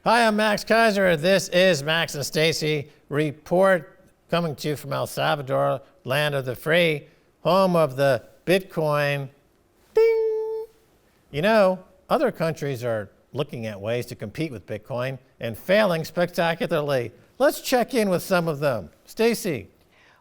Hi, I'm Max Keiser. This is Max and Stacy Report, coming to you from El Salvador, land of the free, home of the Bitcoin. Ding! You know, other countries are looking at ways to compete with Bitcoin and failing spectacularly. Let's check in with some of them. Stacy.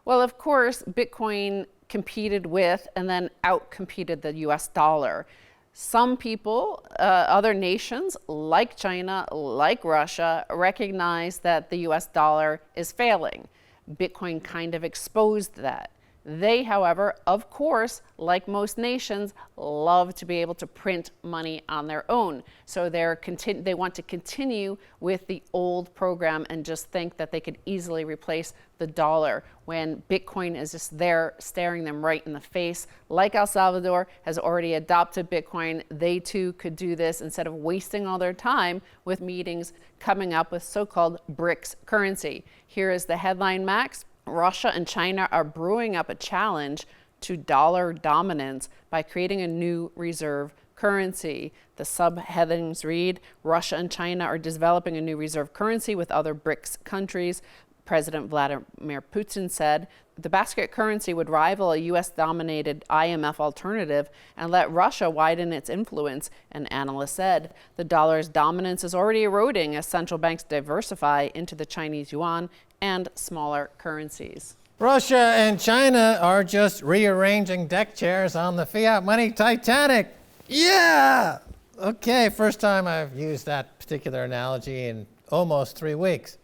Well, of course, Bitcoin competed with and then outcompeted the US dollar. Some people, other nations like China, like Russia, recognize that the US dollar is failing. Bitcoin kind of exposed that. They, however, of course, like most nations, love to be able to print money on their own. So they want to continue with the old program and just think that they could easily replace the dollar when Bitcoin is just there staring them right in the face. Like El Salvador has already adopted Bitcoin, they too could do this instead of wasting all their time with meetings coming up with so-called BRICS currency. Here is the headline, Max. Russia and China are brewing up a challenge to dollar dominance by creating a new reserve currency. The subheadings read, Russia and China are developing a new reserve currency with other BRICS countries. President Vladimir Putin said the basket currency would rival a US-dominated IMF alternative and let Russia widen its influence, an analyst said. The dollar's dominance is already eroding as central banks diversify into the Chinese yuan and smaller currencies. Russia and China are just rearranging deck chairs on the fiat money Titanic. Yeah! Okay, first time I've used that particular analogy in almost 3 weeks.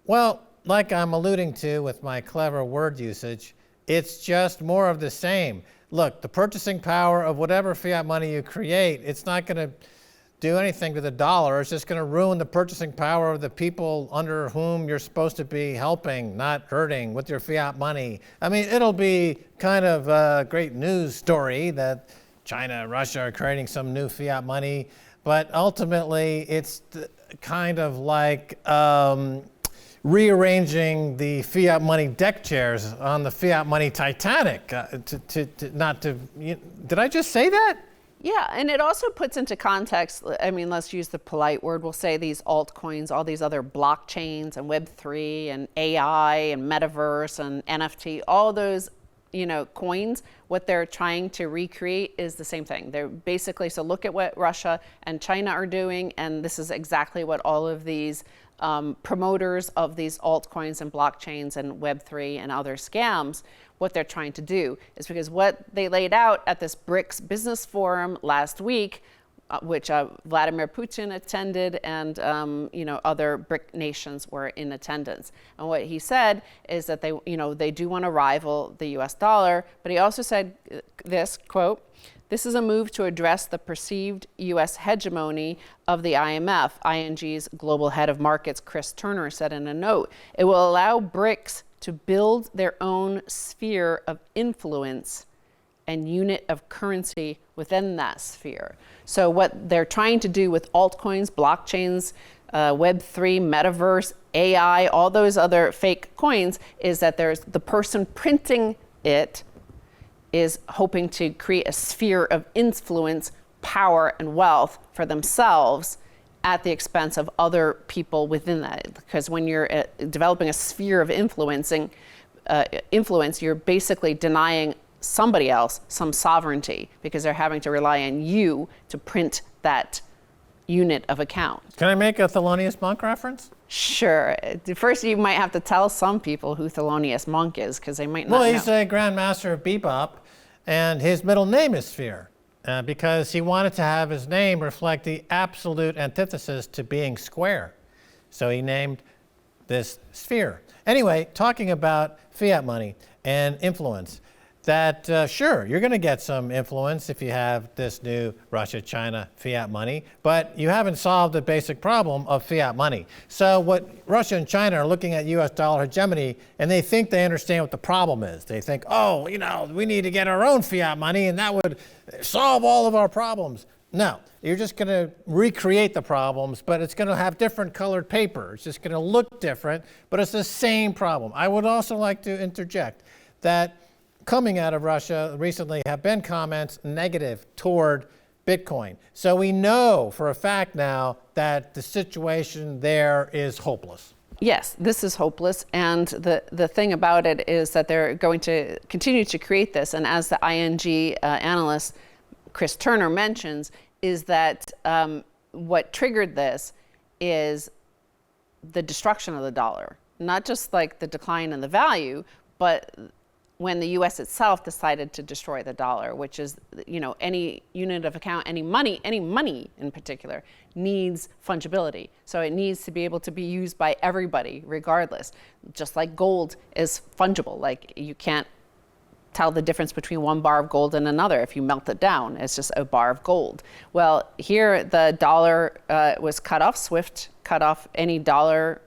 Well, like I'm alluding to with my clever word usage, it's just more of the same. Look, the purchasing power of whatever fiat money you create, it's not going to do anything to the dollar. It's just going to ruin the purchasing power of the people under whom you're supposed to be helping, not hurting with your fiat money. I mean, it'll be kind of a great news story that China and Russia are creating some new fiat money, but ultimately it's kind of like rearranging the fiat money deck chairs on the fiat money Titanic. Did I just say that? Yeah, and it also puts into context, I mean, let's use the polite word, we'll say these altcoins, all these other blockchains and Web3 and AI and metaverse and NFT, all those, coins, what they're trying to recreate is the same thing. They're basically, so look at what Russia and China are doing, and this is exactly what all of these promoters of these altcoins and blockchains and Web3 and other scams, what they're trying to do is because what they laid out at this BRICS business forum last week, which Vladimir Putin attended and other BRIC nations were in attendance. And what he said is that they do want to rival the US dollar, but he also said this, quote, "This is a move to address the perceived U.S. hegemony of the IMF," ING's global head of markets, Chris Turner, said in a note. "It will allow BRICS to build their own sphere of influence and unit of currency within that sphere." So what they're trying to do with altcoins, blockchains, Web3, metaverse, AI, all those other fake coins is that there's the person printing it is hoping to create a sphere of influence, power, and wealth for themselves at the expense of other people within that. Because when you're developing a sphere of influence, you're basically denying somebody else some sovereignty because they're having to rely on you to print that unit of account. Can I make a Thelonious Monk reference? Sure. First, you might have to tell some people who Thelonious Monk is because they might not know. Well, he's a grandmaster of bebop, and his middle name is Sphere because he wanted to have his name reflect the absolute antithesis to being square. So he named this Sphere. Anyway, talking about fiat money and influence, that sure, you're going to get some influence if you have this new Russia-China fiat money, but you haven't solved the basic problem of fiat money. So what Russia and China are looking at US dollar hegemony, and they think they understand what the problem is. They think, oh, we need to get our own fiat money, and that would solve all of our problems. No, you're just going to recreate the problems, but it's going to have different colored paper. It's just going to look different, but it's the same problem. I would also like to interject that coming out of Russia recently have been comments negative toward Bitcoin. So we know for a fact now that the situation there is hopeless. Yes, this is hopeless. And the thing about it is that they're going to continue to create this. And as the ING analyst, Chris Turner, mentions, is that what triggered this is the destruction of the dollar. Not just like the decline in the value, but when the U.S. itself decided to destroy the dollar, which is, any unit of account, any money in particular, needs fungibility. So it needs to be able to be used by everybody, regardless. Just like gold is fungible. Like, you can't tell the difference between one bar of gold and another. If you melt it down, it's just a bar of gold. Well, here the dollar was cut off. SWIFT cut off any dollar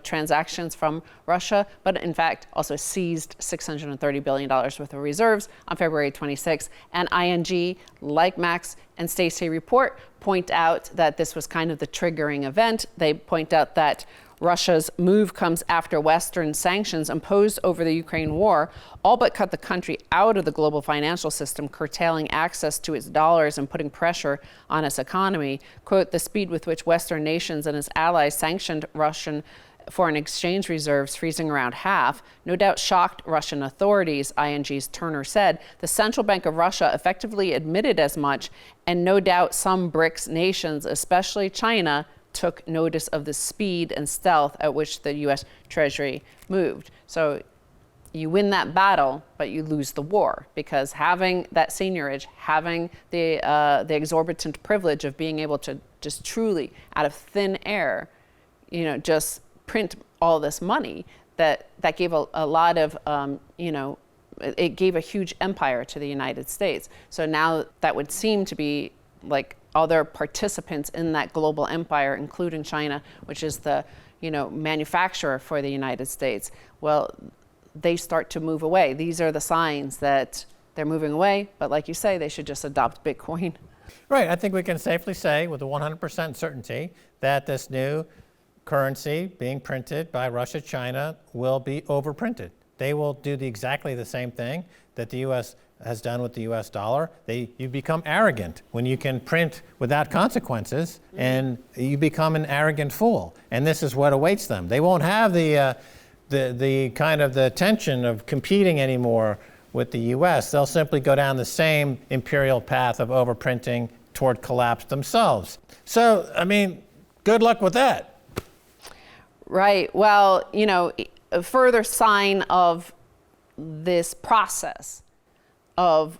transactions from Russia, but in fact also seized $630 billion worth of reserves on February 26th. And ING, like Max and Stacy report, point out that this was kind of the triggering event. They point out that Russia's move comes after Western sanctions imposed over the Ukraine war all but cut the country out of the global financial system, curtailing access to its dollars and putting pressure on its economy. Quote, the speed with which Western nations and its allies sanctioned Russian foreign exchange reserves, freezing around half, no doubt shocked Russian authorities, ING's Turner said. The Central Bank of Russia effectively admitted as much, and no doubt some BRICS nations, especially China, took notice of the speed and stealth at which the U.S. Treasury moved. So you win that battle, but you lose the war, because having that seigniorage, having the exorbitant privilege of being able to just truly, out of thin air, just print all this money, that gave a lot of, it gave a huge empire to the United States. So now that would seem to be like other participants in that global empire, including China, which is the manufacturer for the United States. Well, they start to move away. These are the signs that they're moving away. But like you say, they should just adopt Bitcoin. Right. I think we can safely say with a 100% certainty that this new currency being printed by Russia, China, will be overprinted. They will do exactly the same thing that the U.S. has done with the U.S. dollar. You become arrogant when you can print without consequences, and you become an arrogant fool. And this is what awaits them. They won't have the kind of the tension of competing anymore with the U.S. They'll simply go down the same imperial path of overprinting toward collapse themselves. So, I mean, good luck with that. Right. Well, a further sign of this process of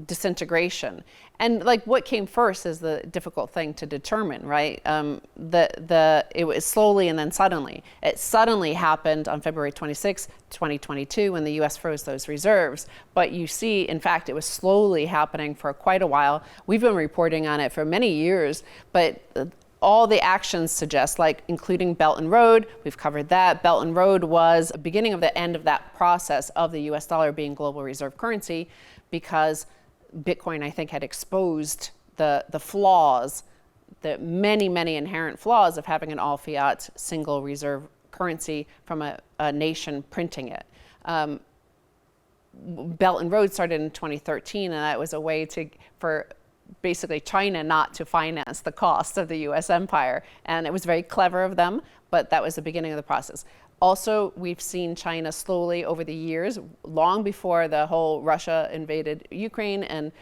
disintegration, and like what came first is the difficult thing to determine, right? It was slowly and then suddenly. It suddenly happened on February 26, 2022, when the U.S. froze those reserves. But you see, in fact, it was slowly happening for quite a while. We've been reporting on it for many years, but all the actions suggest, like including Belt and Road, we've covered that. Belt and Road was the beginning of the end of that process of the US dollar being global reserve currency, because Bitcoin, I think, had exposed the flaws, the many, many inherent flaws of having an all fiat single reserve currency from a nation printing it. Belt and Road started in 2013, and that was a way for basically China not to finance the cost of the US empire. And it was very clever of them, but that was the beginning of the process. Also, we've seen China slowly over the years, long before the whole Russia invaded Ukraine and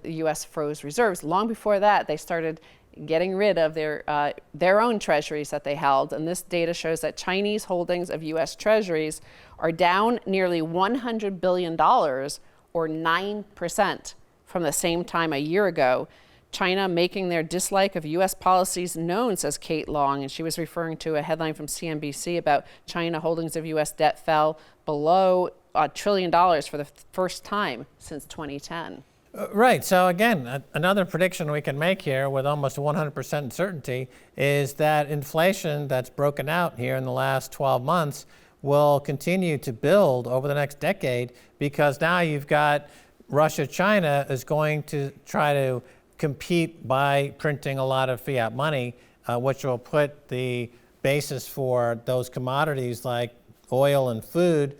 the US froze reserves, long before that, they started getting rid of their own treasuries that they held. And this data shows that Chinese holdings of US treasuries are down nearly $100 billion, or 9%. From the same time a year ago. China making their dislike of U.S. policies known, says Kate Long, and she was referring to a headline from CNBC about China holdings of U.S. debt fell below $1 trillion for the first time since 2010. Right. So again, another prediction we can make here with almost 100% certainty is that inflation that's broken out here in the last 12 months will continue to build over the next decade, because now you've got Russia, China is going to try to compete by printing a lot of fiat money, which will put the basis for those commodities like oil and food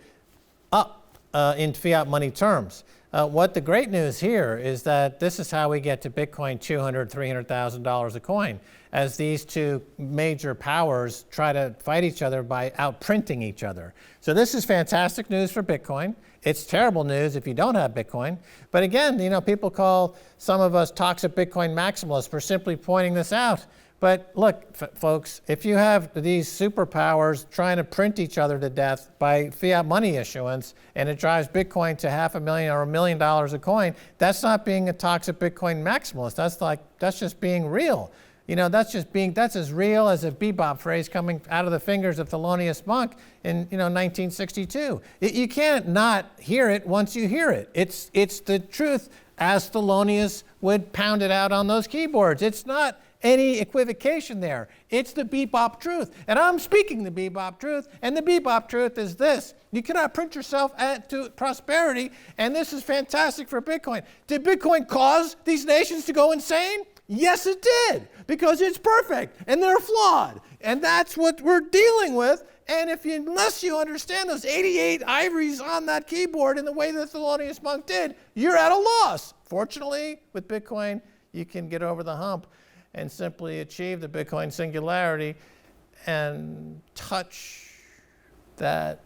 up. in fiat money terms. What the great news here is that this is how we get to Bitcoin $200,000, $300,000 a coin, as these two major powers try to fight each other by outprinting each other. So this is fantastic news for Bitcoin. It's terrible news if you don't have Bitcoin. But again, people call some of us toxic Bitcoin maximalists for simply pointing this out. But look, folks, if you have these superpowers trying to print each other to death by fiat money issuance, and it drives Bitcoin to $500,000 or $1 million a coin, that's not being a toxic Bitcoin maximalist. That's just being real. That's as real as a bebop phrase coming out of the fingers of Thelonious Monk in 1962. You can't not hear it once you hear it. It's the truth as Thelonious would pound it out on those keyboards. It's not any equivocation there. It's the bebop truth. And I'm speaking the bebop truth, and the bebop truth is this. You cannot print yourself to prosperity, and this is fantastic for Bitcoin. Did Bitcoin cause these nations to go insane? Yes, it did, because it's perfect, and they're flawed. And that's what we're dealing with. And unless you understand those 88 ivories on that keyboard in the way that Thelonious Monk did, you're at a loss. Fortunately, with Bitcoin, you can get over the hump and simply achieve the Bitcoin singularity and touch that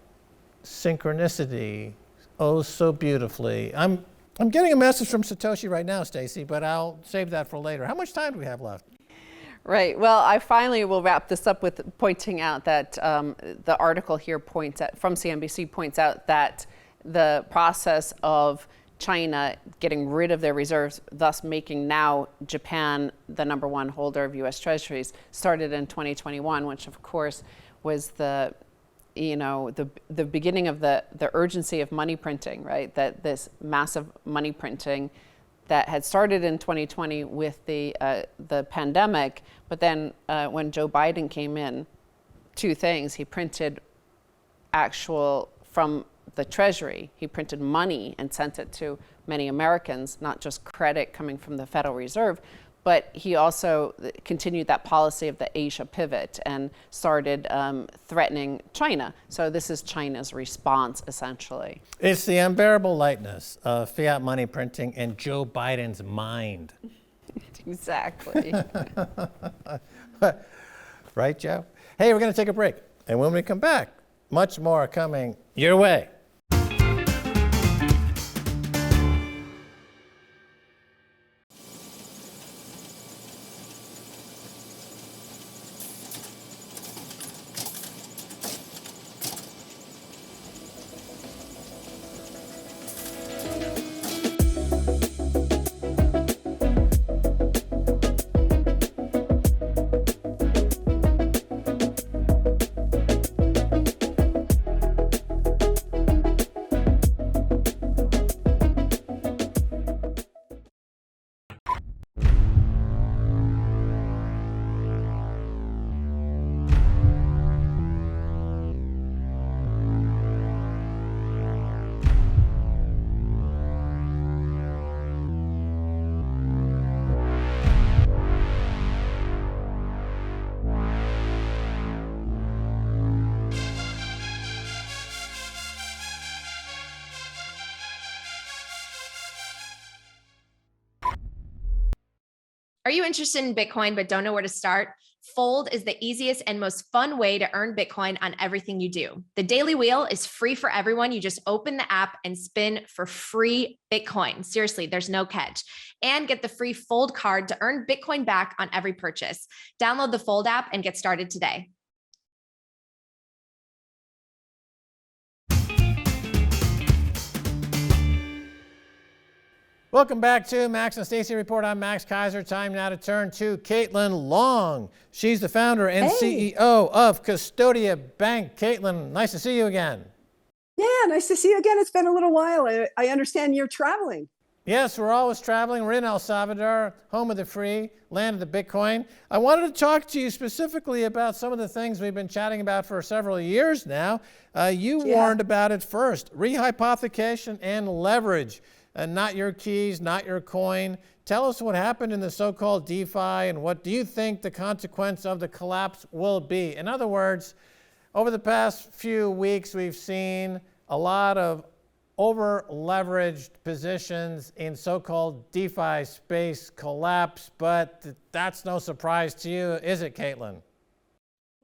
synchronicity oh so beautifully. I'm getting a message from Satoshi right now, Stacy, but I'll save that for later. How much time do we have left? Right. Well, I finally will wrap this up with pointing out that the article here from CNBC points out that the process of China getting rid of their reserves, thus making now Japan the #1 holder of U.S. Treasuries, started in 2021, which of course was the beginning of the urgency of money printing, right? That this massive money printing that had started in 2020 with the pandemic, but then when Joe Biden came in, two things: he printed from the Treasury, he printed money and sent it to many Americans, not just credit coming from the Federal Reserve, but he also continued that policy of the Asia pivot and started threatening China. So this is China's response, essentially. It's the unbearable lightness of fiat money printing in Joe Biden's mind. Exactly. Right, Joe? Hey, we're going to take a break. And when we come back, much more coming your way. Are you interested in Bitcoin but don't know where to start? Fold is the easiest and most fun way to earn Bitcoin on everything you do. The Daily Wheel is free for everyone. You just open the app and spin for free Bitcoin. Seriously, there's no catch. And get the free Fold card to earn Bitcoin back on every purchase. Download the Fold app and get started today. Welcome back to Max and Stacy Report. I'm Max Keiser. Time now to turn to Caitlin Long. She's the founder and CEO of Custodia Bank. Caitlin, nice to see you again. Yeah, nice to see you again. It's been a little while. I understand you're traveling. Yes, we're always traveling. We're in El Salvador, home of the free, land of the Bitcoin. I wanted to talk to you specifically about some of the things we've been chatting about for several years now. You warned about it first: rehypothecation and leverage. Not your keys, not your coin. Tell us what happened in the so-called DeFi, and what do you think the consequence of the collapse will be? In other words, over the past few weeks, we've seen a lot of over-leveraged positions in so-called DeFi space collapse, but that's no surprise to you, is it, Caitlin?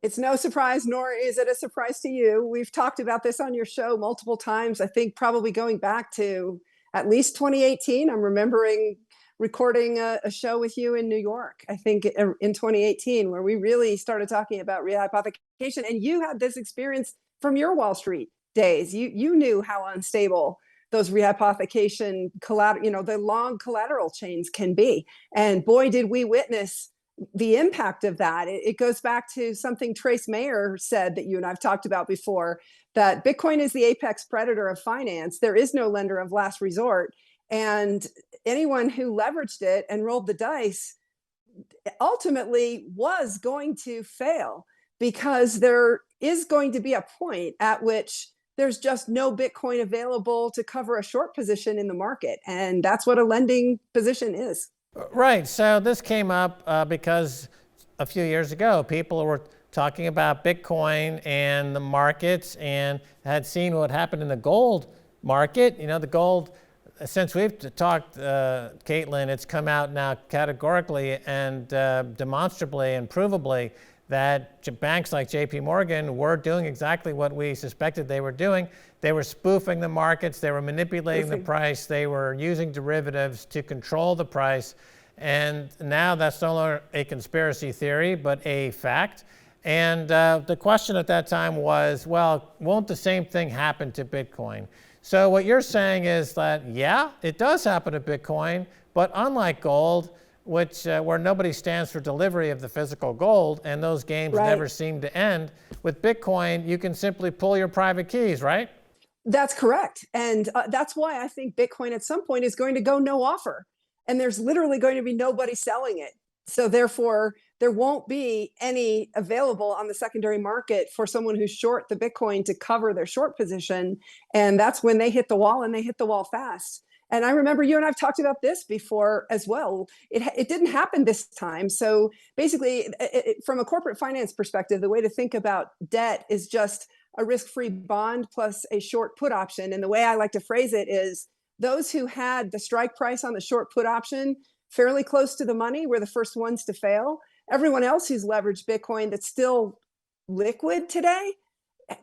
It's no surprise, nor is it a surprise to you. We've talked about this on your show multiple times. I think probably going back to at least 2018. I'm remembering recording a show with you in New York, I think in 2018, where we really started talking about rehypothecation. And you had this experience from your Wall Street days. You knew how unstable those rehypothecation the long collateral chains can be. And boy, did we witness the impact of that. It goes back to something Trace Mayer said that you and I've talked about before, that Bitcoin is the apex predator of finance. There is no lender of last resort. And anyone who leveraged it and rolled the dice ultimately was going to fail, because there is going to be a point at which there's just no Bitcoin available to cover a short position in the market. And that's what a lending position is. Right. So this came up because a few years ago, people were talking about Bitcoin and the markets and had seen what happened in the gold market. The gold, since we've talked, Caitlin, it's come out now categorically and demonstrably and provably that banks like JP Morgan were doing exactly what we suspected they were doing. They were spoofing the markets, they were manipulating the price, they were using derivatives to control the price. And now that's no longer a conspiracy theory, but a fact. And the question at that time was, well, won't the same thing happen to Bitcoin? So what you're saying is that, yeah, it does happen to Bitcoin, but unlike gold, which where nobody stands for delivery of the physical gold, and those games never seem to end, with Bitcoin, you can simply pull your private keys, right? That's correct. And that's why I think Bitcoin at some point is going to go no offer. And there's literally going to be nobody selling it. So therefore, there won't be any available on the secondary market for someone who's short the Bitcoin to cover their short position. And that's when they hit the wall, and they hit the wall fast. And I remember you and I've talked about this before as well. It didn't happen this time. So basically, from a corporate finance perspective, the way to think about debt is just a risk-free bond plus a short put option. And the way I like to phrase it is, those who had the strike price on the short put option fairly close to the money were the first ones to fail. Everyone else who's leveraged Bitcoin that's still liquid today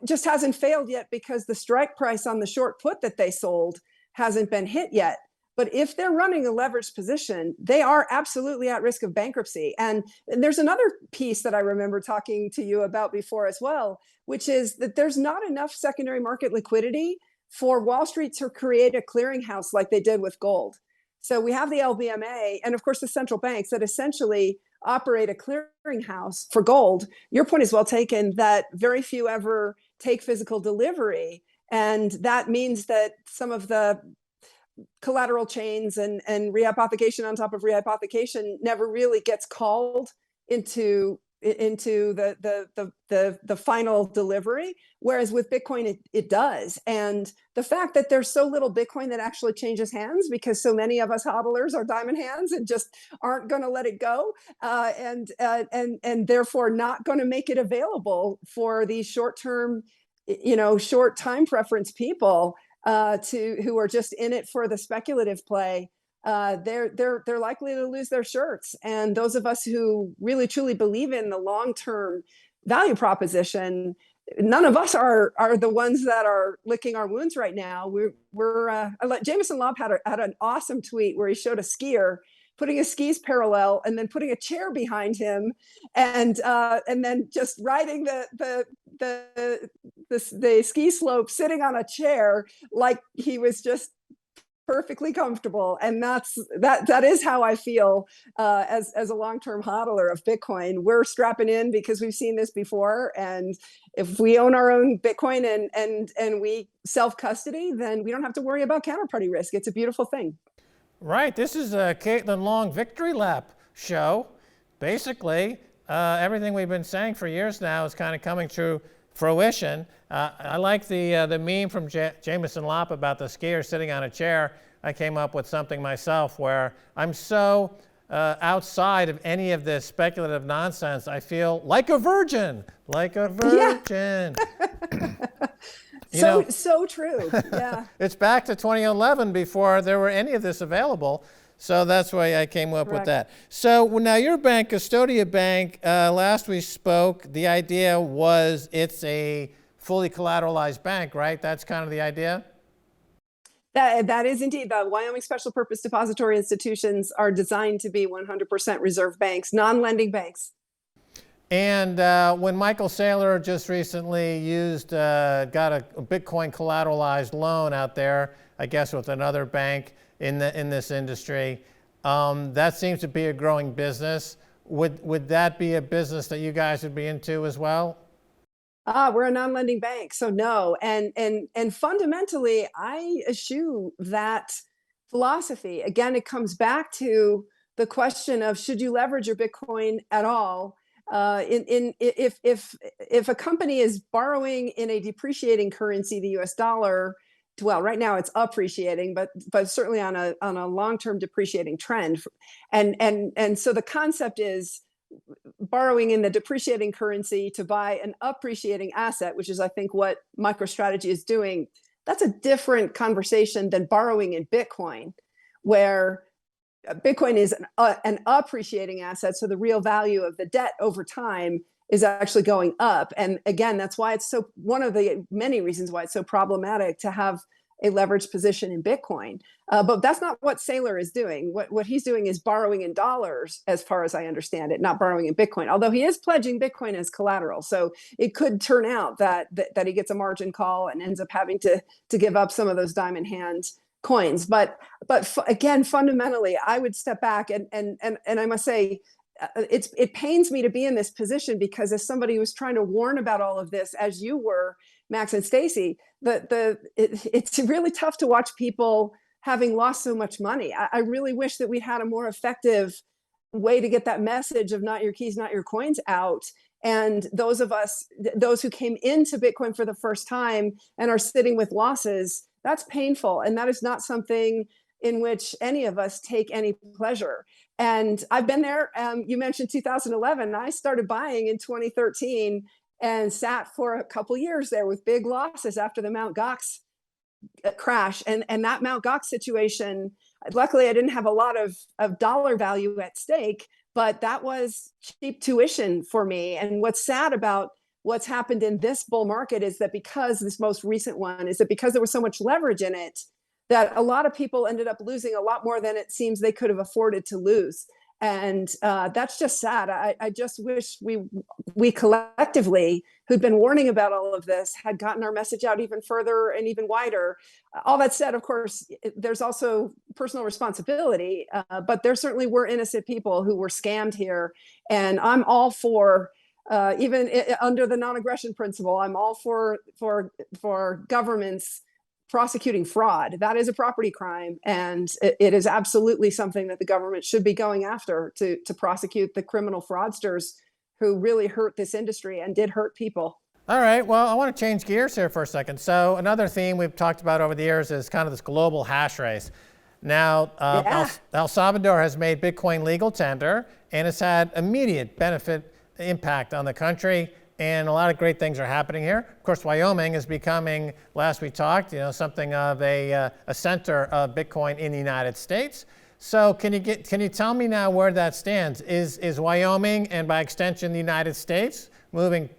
just hasn't failed yet, because the strike price on the short put that they sold hasn't been hit yet. But if they're running a leveraged position, they are absolutely at risk of bankruptcy. And there's another piece that I remember talking to you about before as well, which is that there's not enough secondary market liquidity for Wall Street to create a clearinghouse like they did with gold. So we have the LBMA and of course the central banks that essentially operate a clearinghouse for gold. Your point is well taken that very few ever take physical delivery. And that means that some of the collateral chains and rehypothecation on top of rehypothecation never really gets called into the final delivery, whereas with Bitcoin it does. And the fact that there's so little Bitcoin that actually changes hands, because so many of us hodlers are diamond hands and just aren't going to let it go, and therefore not going to make it available for these short-term, short time preference people who are just in it for the speculative play. They're likely to lose their shirts. And those of us who really truly believe in the long-term value proposition, none of us are the ones that are licking our wounds right now. Jameson Lobb had an awesome tweet where he showed a skier putting his skis parallel and then putting a chair behind him, and then just riding the ski slope, sitting on a chair like he was just perfectly comfortable. And that is how I feel as a long-term hodler of Bitcoin. We're strapping in because we've seen this before, and if we own our own Bitcoin and we self-custody, then we don't have to worry about counterparty risk. It's a beautiful thing. Right. This is a Caitlin Long victory lap show. Basically, everything we've been saying for years now is kind of coming to fruition. I like the meme from Jameson Lopp about the skier sitting on a chair. I came up with something myself where I'm so outside of any of this speculative nonsense, I feel like a virgin, like a virgin. Yeah. So true. Yeah. It's back to 2011 before there were any of this available. So that's why I came up with Correct. that. So now your bank, Custodia Bank, last we spoke, the idea was it's a fully collateralized bank, right? That's kind of the idea? That is indeed. The Wyoming Special Purpose Depository Institutions are designed to be 100% reserve banks, non-lending banks. And when Michael Saylor just recently got a Bitcoin collateralized loan out there, I guess with another bank in this industry, that seems to be a growing business. Would that be a business that you guys would be into as well? We're a non-lending bank, so no. And fundamentally, I eschew that philosophy. Again, it comes back to the question of should you leverage your Bitcoin at all? If a company is borrowing in a depreciating currency, the U.S. dollar, well, right now it's appreciating, but certainly on a long-term depreciating trend, and so the concept is borrowing in the depreciating currency to buy an appreciating asset, which is, I think, what MicroStrategy is doing. That's a different conversation than borrowing in Bitcoin, where Bitcoin is an appreciating asset. So the real value of the debt over time is actually going up. And again, that's why it's so, one of the many reasons why it's so problematic to have a leveraged position in Bitcoin. But that's not what Saylor is doing. What he's doing is borrowing in dollars, as far as I understand it, not borrowing in Bitcoin, although he is pledging Bitcoin as collateral. So it could turn out that he gets a margin call and ends up having to give up some of those diamond hand coins. But again, fundamentally, I would step back and I must say, it pains me to be in this position, because as somebody who was trying to warn about all of this, as you were, Max and Stacy, it's really tough to watch people having lost so much money. I really wish that we had a more effective way to get that message of not your keys, not your coins out. And those of us, those who came into Bitcoin for the first time and are sitting with losses, that's painful. And that is not something in which any of us take any pleasure. And I've been there. You mentioned 2011. I started buying in 2013 and sat for a couple years there with big losses after the Mt. Gox crash. And that Mt. Gox situation, luckily I didn't have a lot of dollar value at stake, but that was cheap tuition for me. And what's sad about what's happened in this bull market is that because this most recent one is that because there was so much leverage in it, that a lot of people ended up losing a lot more than it seems they could have afforded to lose. And that's just sad. I just wish we collectively, who'd been warning about all of this, had gotten our message out even further and even wider. All that said, of course, there's also personal responsibility, but there certainly were innocent people who were scammed here. And I'm all for, even under the non-aggression principle, I'm all for governments prosecuting fraud. That is a property crime, and it is absolutely something that the government should be going after to prosecute the criminal fraudsters who really hurt this industry and did hurt people. All right, well, I want to change gears here for a second. So another theme we've talked about over the years is kind of this global hash race. Now, El Salvador has made Bitcoin legal tender, and it's had immediate impact on the country. And a lot of great things are happening here. Of course, Wyoming is becoming, last we talked, something of a center of Bitcoin in the United States. So can you tell me now where that stands? Is Wyoming, and by extension the United States, moving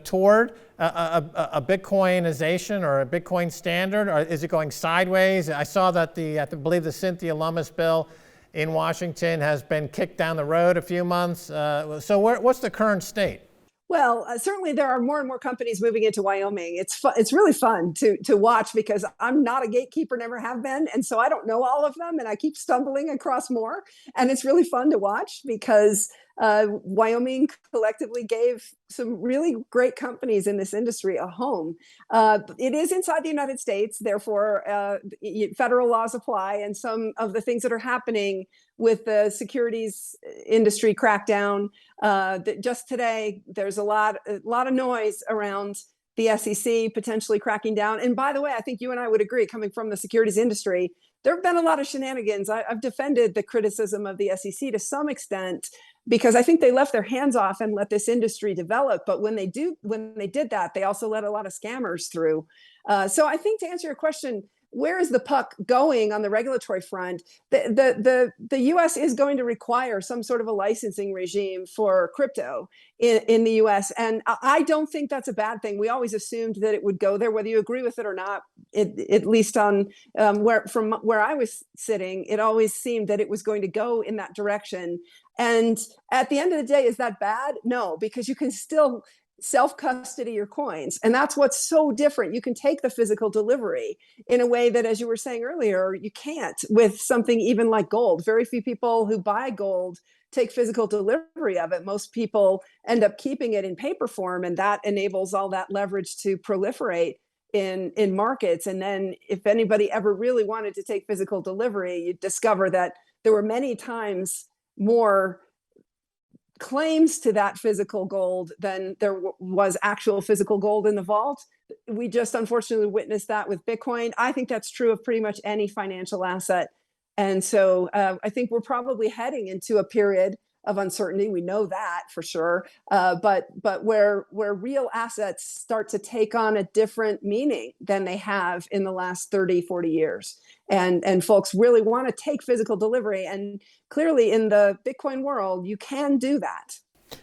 toward a Bitcoinization or a Bitcoin standard, or is it going sideways? I saw that I believe the Cynthia Lummis bill in Washington has been kicked down the road a few months. So what's the current state? Well, certainly there are more and more companies moving into Wyoming. It's really fun to watch, because I'm not a gatekeeper, never have been. And so I don't know all of them, and I keep stumbling across more. And it's really fun to watch, because Wyoming collectively gave some really great companies in this industry a home. It is inside the United States, therefore federal laws apply, and some of the things that are happening with the securities industry crackdown. Just today, there's a lot of noise around the SEC potentially cracking down. And by the way, I think you and I would agree, coming from the securities industry, there have been a lot of shenanigans. I've defended the criticism of the SEC to some extent, because I think they left their hands off and let this industry develop. But when they did that, they also let a lot of scammers through. So I think, to answer your question, where is the puck going on the regulatory front? The U.S. is going to require some sort of a licensing regime for crypto in the U.S. And I don't think that's a bad thing. We always assumed that it would go there, whether you agree with it or not. At least on from where I was sitting, it always seemed that it was going to go in that direction. And at the end of the day, is that bad? No, because you can still self-custody your coins. And that's what's so different. You can take the physical delivery in a way that, as you were saying earlier, you can't with something even like gold. Very few people who buy gold take physical delivery of it. Most people end up keeping it in paper form, and that enables all that leverage to proliferate in markets. And then if anybody ever really wanted to take physical delivery, you'd discover that there were many times more claims to that physical gold than there was actual physical gold in the vault. We just unfortunately witnessed that with Bitcoin. I think that's true of pretty much any financial asset. And so I think we're probably heading into a period of uncertainty. We know that for sure. But where real assets start to take on a different meaning than they have in the last 30, 40 years. And folks really want to take physical delivery. And clearly in the Bitcoin world, you can do that.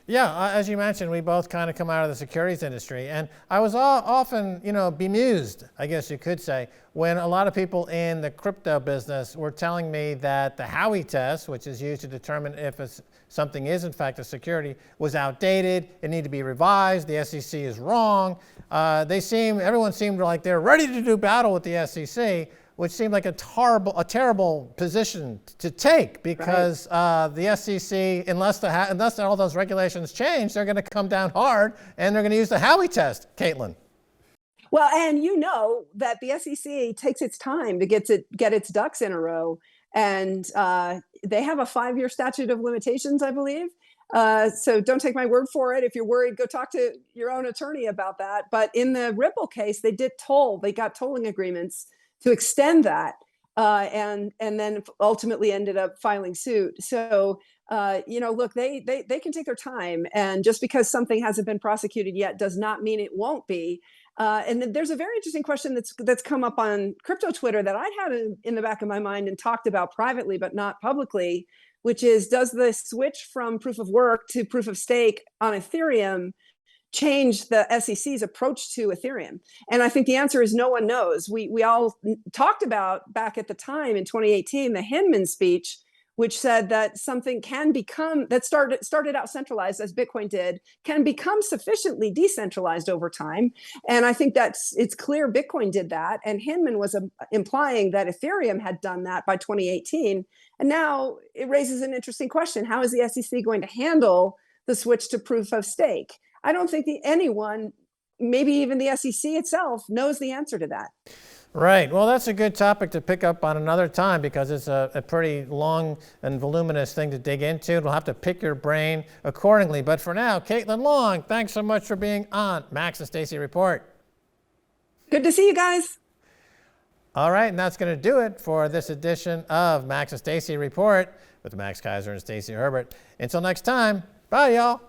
Yeah, as you mentioned, we both kind of come out of the securities industry, and I was often, bemused, I guess you could say, when a lot of people in the crypto business were telling me that the Howey test, which is used to determine if something is in fact a security, was outdated, it needed to be revised, the SEC is wrong. Everyone seemed like they're ready to do battle with the SEC, which seemed like a terrible position to take, because the SEC, unless all those regulations change, they're going to come down hard and they're going to use the Howey test, Caitlin. Well, and you know that the SEC takes its time to get its ducks in a row, and they have a 5-year statute of limitations, I believe. So don't take my word for it. If you're worried, go talk to your own attorney about that. But in the Ripple case, they got tolling agreements to extend that, and then ultimately ended up filing suit. So, look, they can take their time, and just because something hasn't been prosecuted yet does not mean it won't be. And then there's a very interesting question that's come up on crypto Twitter that I'd had in the back of my mind and talked about privately, but not publicly, which is, does the switch from proof of work to proof of stake on Ethereum change the SEC's approach to Ethereum? And I think the answer is no one knows. We all talked about back at the time in 2018, the Hinman speech, which said that something can become, that started out centralized as Bitcoin did, can become sufficiently decentralized over time. And I think it's clear Bitcoin did that. And Hinman was implying that Ethereum had done that by 2018. And now it raises an interesting question. How is the SEC going to handle the switch to proof of stake? I don't think anyone, maybe even the SEC itself, knows the answer to that. Right. Well, that's a good topic to pick up on another time, because it's a pretty long and voluminous thing to dig into. We'll have to pick your brain accordingly. But for now, Caitlin Long, thanks so much for being on Max and Stacy Report. Good to see you guys. All right, and that's going to do it for this edition of Max and Stacy Report with Max Keiser and Stacy Herbert. Until next time, bye, y'all.